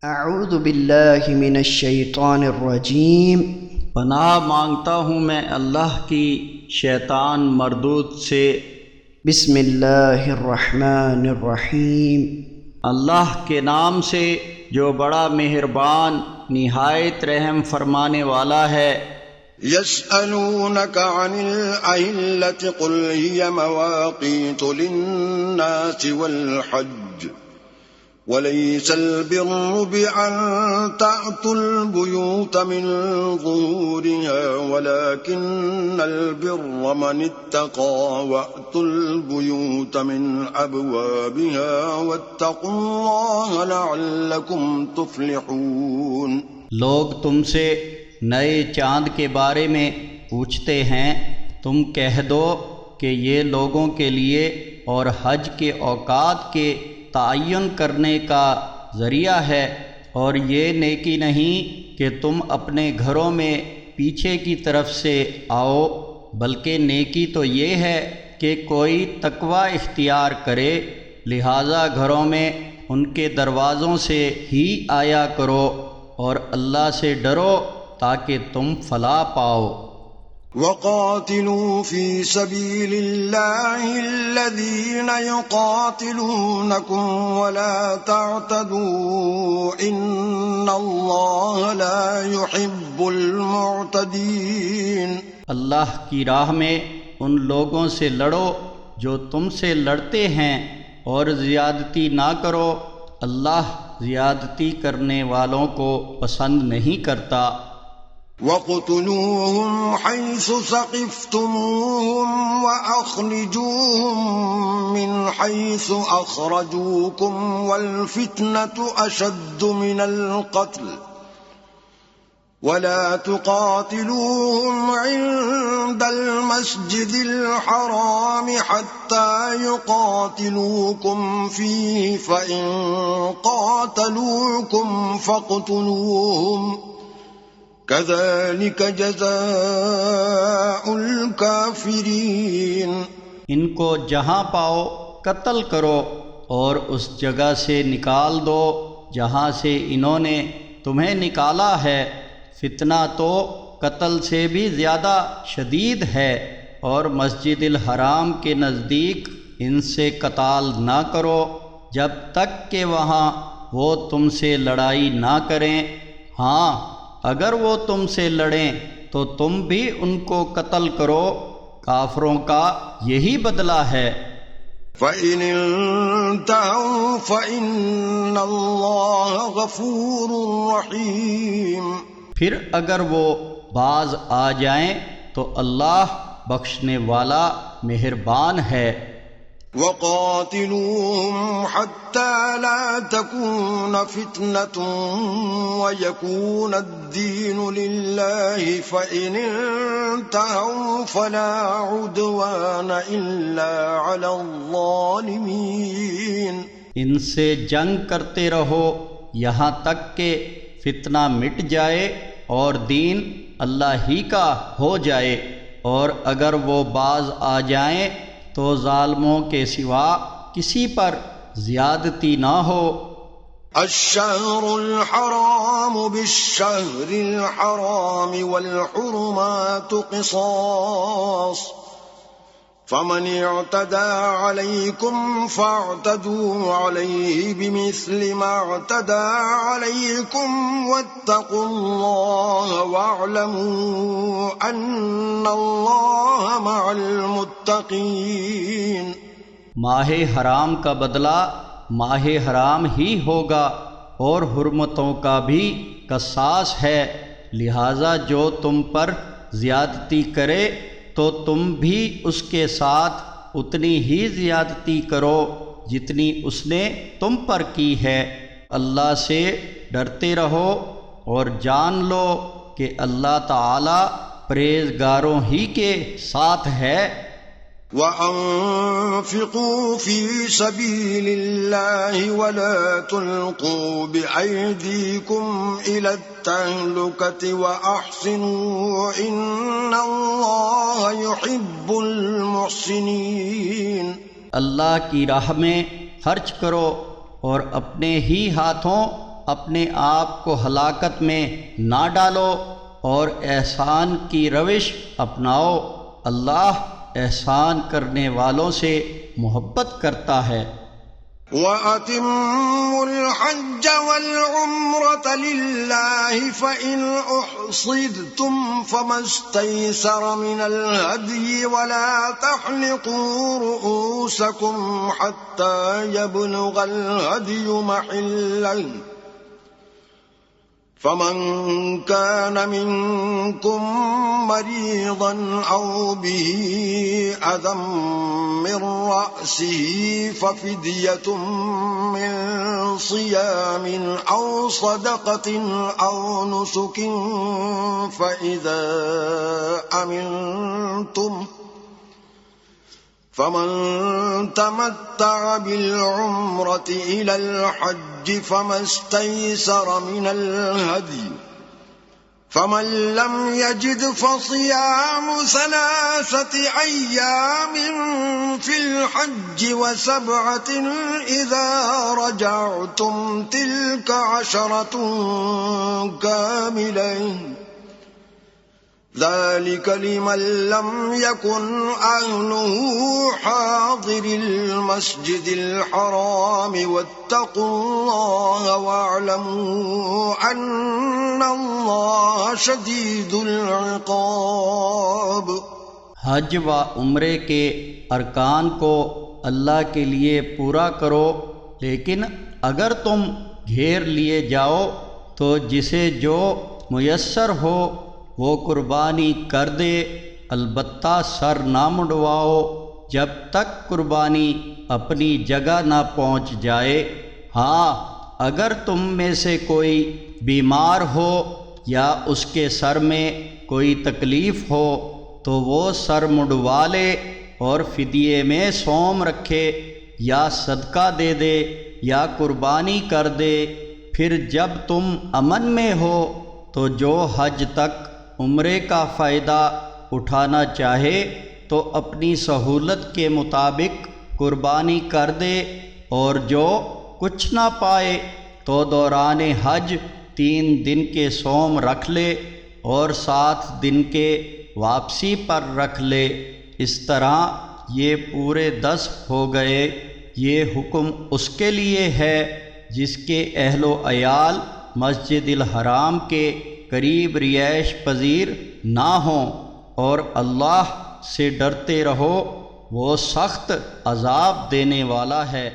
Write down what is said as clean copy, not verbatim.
اعوذ باللہ من الشیطان الرجیم۔ پناہ مانگتا ہوں میں اللہ کی شیطان مردود سے۔ بسم اللہ الرحمن الرحیم۔ اللہ کے نام سے جو بڑا مہربان نہایت رحم فرمانے والا ہے۔ يسألونك عن الأهلة قل هي مواقيت للناس والحج وليس البر بأن تأتوا البيوت من ظهورها ولكن البر من اتقى وأتوا البيوت من أبوابها واتقوا الله لعلكم تفلحون۔ لوگ تم سے نئے چاند کے بارے میں پوچھتے ہیں، تم کہہ دو کہ یہ لوگوں کے لیے اور حج کے اوقات کے تعین کرنے کا ذریعہ ہے، اور یہ نیکی نہیں کہ تم اپنے گھروں میں پیچھے کی طرف سے آؤ، بلکہ نیکی تو یہ ہے کہ کوئی تقوی اختیار کرے، لہذا گھروں میں ان کے دروازوں سے ہی آیا کرو اور اللہ سے ڈرو تاکہ تم فلاح پاؤ۔ وقاتلوا في سبيل الله الذين يقاتلونكم ولا تعتدوا إن الله لا يحب المعتدين۔ اللہ کی راہ میں ان لوگوں سے لڑو جو تم سے لڑتے ہیں، اور زیادتی نہ کرو، اللہ زیادتی کرنے والوں کو پسند نہیں کرتا۔ وَاقْتُلُوهُمْ حَيْثُ ثَقِفْتُمُوهُمْ وَأَخْرِجُوهُمْ مِنْ حَيْثُ أَخْرَجُوكُمْ وَالْفِتْنَةُ أَشَدُّ مِنَ الْقَتْلِ وَلَا تُقَاتِلُوهُمْ عِندَ الْمَسْجِدِ الْحَرَامِ حَتَّى يُقَاتِلُوكُمْ فِيهِ فَإِنْ قَاتَلُوكُمْ فَاقْتُلُوهُمْ كَذَلِكَ جَزَاءُ الْكَافِرِينَ۔ ان کو جہاں پاؤ قتل کرو اور اس جگہ سے نکال دو جہاں سے انہوں نے تمہیں نکالا ہے، فتنہ تو قتل سے بھی زیادہ شدید ہے، اور مسجد الحرام کے نزدیک ان سے قتال نہ کرو جب تک کہ وہاں وہ تم سے لڑائی نہ کریں، ہاں اگر وہ تم سے لڑیں تو تم بھی ان کو قتل کرو، کافروں کا یہی بدلہ ہے۔ فَإِنِ انْتَهُوا فَإِنَّ اللَّهَ غَفُورٌ رَحِيمٌ۔ پھر اگر وہ باز آ جائیں تو اللہ بخشنے والا مہربان ہے۔ وَقَاتِلُوهُمْ حَتَّى لَا تَكُونَ فِتْنَةٌ وَيَكُونَ الدِّينُ لِلَّهِ فَإِنِ انْتَهَوْا فَلَا عُدْوَانَ إِلَّا عَلَى الظَّالِمِينَ۔ ان سے جنگ کرتے رہو یہاں تک کہ فتنہ مٹ جائے اور دین اللہ ہی کا ہو جائے، اور اگر وہ باز آ جائیں تو ظالموں کے سوا کسی پر زیادتی نہ ہو۔ الشہر الحرام بالشہر الحرام والحرمات قصاص فمن اعتدى عليكم فاعتدوا عليه بمثل ما اعتدى عليكم واتقوا الله واعلموا أن الله مع المتقين۔ ماہ حرام کا بدلہ ماہ حرام ہی ہوگا، اور حرمتوں کا بھی قصاص ہے، لہذا جو تم پر زیادتی کرے تو تم بھی اس کے ساتھ اتنی ہی زیادتی کرو جتنی اس نے تم پر کی ہے۔ اللہ سے ڈرتے رہو اور جان لو کہ اللہ تعالی پرہیزگاروں ہی کے ساتھ ہے۔ وَأَنفِقُوا فِي سَبِيلِ اللَّهِ وَلَا تُلْقُوا بِأَيْدِيكُمْ إِلَى التَّهْلُكَةِ وَأَحْسِنُوا إِنَّ اللَّهَ يُحِبُّ الْمُحْسِنِينَ۔ اللہ کی راہ میں خرچ کرو اور اپنے ہی ہاتھوں اپنے آپ کو ہلاکت میں نہ ڈالو اور احسان کی روش اپناؤ، اللہ احسان کرنے والوں سے محبت کرتا ہے۔ وَأَتِمُّوا الْحَجَّ وَالْعُمْرَةَ لِلَّهِ فَإِنْ أُحْصِرْتُمْ فَمَا اسْتَيْسَرَ مِنَ الْهَدْيِ وَلَا تَحْلِقُوا رُءُوسَكُمْ حَتَّى يَبْلُغَ الْهَدْيُ مَحِلَّهُ ۚ فَمَنْ كَانَ مِنْكُمْ مَرِيضًا أَوْ بِهِ أَذًى مِّن رَّأْسِهِ فَفِدْيَةٌ مِّن صِيَامٍ أَوْ صَدَقَةٍ أَوْ نُسُكٍ فَإِذَا أَمِنْتُمْ فَمَن تَمَتَّعَ بِالْعُمْرَةِ إِلَى الْحَجِّ فَمَا اسْتَيْسَرَ مِنَ الْهَدْيِ ۚ فَمَن لَّمْ يَجِدْ فَصِيَامُ 3 أَيَّامٍ فِي الْحَجِّ و7 إِذَا رَجَعْتُمْ ۗ تِلْكَ 10 كَامِلَةٌ ۗ ذَلِكَ لِمَن لَّمْ يَكُنْ أَهْلُهُ حَاضِرِي الْمَسْجِدِ الْحَرَامِ ۚ وَاتَّقُوا اللَّهَ وَاعْلَمُوا أَنَّ اللَّهَ شَدِيدُ الْعِقَابِ۔ حج و عمرے کے ارکان کو اللہ کے لیے پورا کرو، لیکن اگر تم گھیر لیے جاؤ تو جسے جو میسر ہو وہ قربانی کر دے، البتہ سر نہ منڈواؤ جب تک قربانی اپنی جگہ نہ پہنچ جائے۔ ہاں، اگر تم میں سے کوئی بیمار ہو یا اس کے سر میں کوئی تکلیف ہو تو وہ سر منڈوا لے اور فدیے میں صوم رکھے یا صدقہ دے دے یا قربانی کر دے۔ پھر جب تم امن میں ہو تو جو حج تک عمرے کا فائدہ اٹھانا چاہے تو اپنی سہولت کے مطابق قربانی کر دے، اور جو کچھ نہ پائے تو دوران حج 3 دن کے صوم رکھ لے اور 7 دن کے واپسی پر رکھ لے، اس طرح یہ پورے 10 ہو گئے۔ یہ حکم اس کے لیے ہے جس کے اہل و عیال مسجد الحرام کے قریب رہائش پذیر نہ ہوں، اور اللہ سے ڈرتے رہو، وہ سخت عذاب دینے والا ہے۔